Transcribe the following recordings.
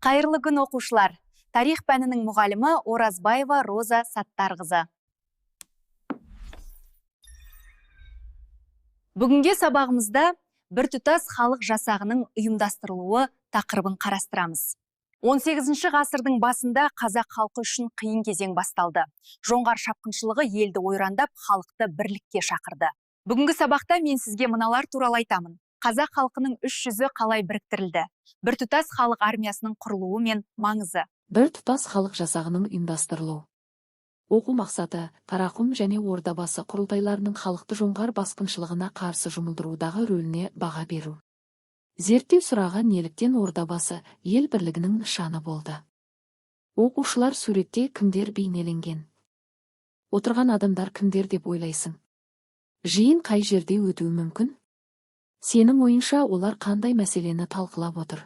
Қайырлы күн оқушылар. Тарих пәнінің мұғалімі Оразбаева Роза Саттарқызы. Бүгінге сабағымызда біртұтас халық жасағының ұйымдастырылуы тақырыбын қарастырамыз. 18 ғасырдың басында қазақ халқы үшін қиын кезең басталды. Жоңғар шапқыншылығы елді ойрандап, халықты бірлікке шақырды. Бүгінгі сабақта мен сізге мыналар туралы айтамын. Қазақ халқының 300-і қалай біріктірілді? Біртұтас халық армиясының құрылуы мен маңызы. Біртұтас халық жасағының ұйымдастырылу. Оқу мақсаты Қарақұм және Ордабасы құрылтайларының халықты жоңғар басқыншылығына қарсы жұмылдырудағы рөліне баға беру. Зерттеу сұраған неліктен Ордабасы ел бірлігінің нышаны болды. Оқушылар суретте кімдер бейнеленген? Отырған адамдар кімдер деп ойлайсың? Жиын қай жерде өтуі мүмкін? Сенің ойынша олар қандай мәселені талқылап отыр?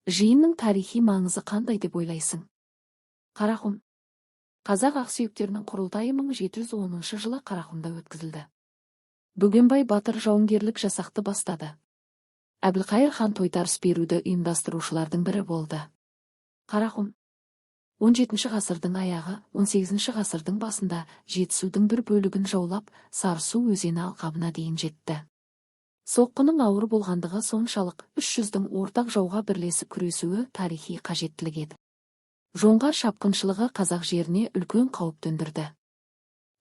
Жиынның тарихи маңызы қандай деп ойлайсың? Қарақұм. Қазақ ақсүйектерінің құрылтайы 1710 жылы Қарақұмда өткізілді. Бөгенбай батыр жауынгерлік жасақты бастады. Әбілқайыр хан тойтарыс беруді ұйымдастырушылардың бірі болды. Қарақұм. 17 ғасырдың аяғы, 18 ғасырдың басында Жетісудың бір бөлігін жаулап, Сарысу өзені алқабына дейін жетті. Соққының ауыр болғандығы соншалық 300-дің ортақ жауға бірлесіп күресуі тарихи қажеттілік еді. Жоңғар шапқыншылығы қазақ жеріне үлкен қауіп төндірді.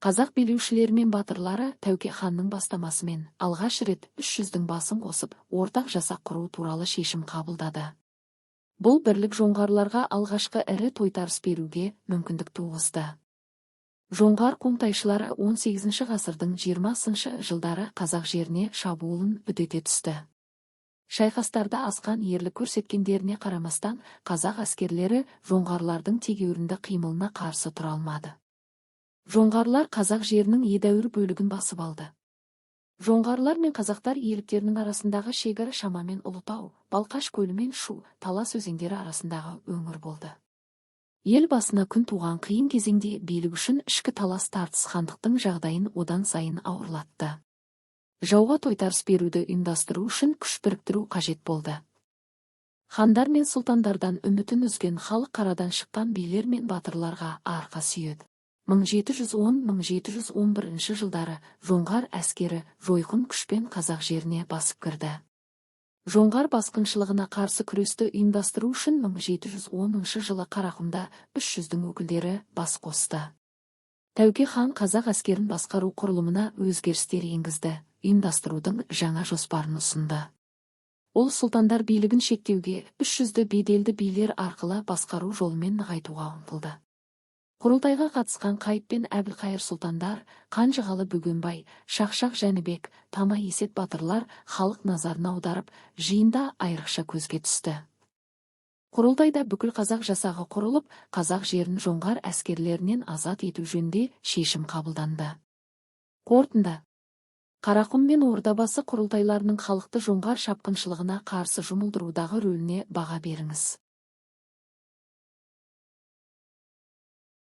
Қазақ билеушілері мен батырлары Тәуке ханның бастамасымен алғаш рет 300-дің басын қосып, ортақ жасақ құру туралы шешім қабылдады. Бұл бірлік жоңғарларға алғашқы ірі тойтарыс беруге мүмкіндік туғызды. Жоңғар қоңтайшылары 18 ғасырдың 20 жылдары қазақ жеріне шабуылын үдете түсті. Шайқастарда асқан ерлік көрсеткендеріне қарамастан, қазақ әскерлері жоңғарлардың тегеурінді қимылына қарсы тұра алмады. Жоңғарлар қазақ жерінің едәуір бөлігін басып алды. Жоңғарлар мен қазақтар иеліктерінің арасындағы шекара шамамен Ұлытау, Балқаш көлі мен Шу, Талас өзендері арасындағы өңір болды. Ел басына күн туған қиын кезеңде билік үшін ішкі талас тартыс хандықтың жағдайын одан сайын ауырлатты. Жауға тойтарыс беруді ұйымдастыру үшін күш біріктіру қажет болды. Хандар мен сұлтандардан үмітін үзген халық қарадан шыққан билер мен батырларға арқа сүйеді. 1710-1711 жылдары жоңғар әскері жойқын күшпен қазақ жеріне басып кірді. Жоңғар басқыншылығына қарсы күресті ұйымдастыру үшін 1710 жылы Қарақұмда 300-дің өкілдері бас қосты. Тәуке хан қазақ әскерін басқару құрылымына өзгерістер енгізді, ұйымдастырудың жаңа жоспарын ұсынды. Ол сұлтандар билігін шектеуге, 300-ді беделді билер арқылы басқару жолымен нығайтуға ұмтылды. Құрылтайға қатысқан Қайып пен Әбілқайыр сұлтандар, Қанжығалы Бөгенбай, Шақшақ Жәнібек, Тама Есет батырлар халық назарын аударып, жиында айрықша көзге түсті. Құрылтайда бүкіл қазақ жасағы құрылып, қазақ жерін жоңғар әскерлерінен азат ету жөнінде шешім қабылданды. Қорытынды. Қарақұм мен Ордабасы құрылтайларының халықты жоңғар шапқыншылығына қарсы жұмылдырудағы рөліне баға беріңіз.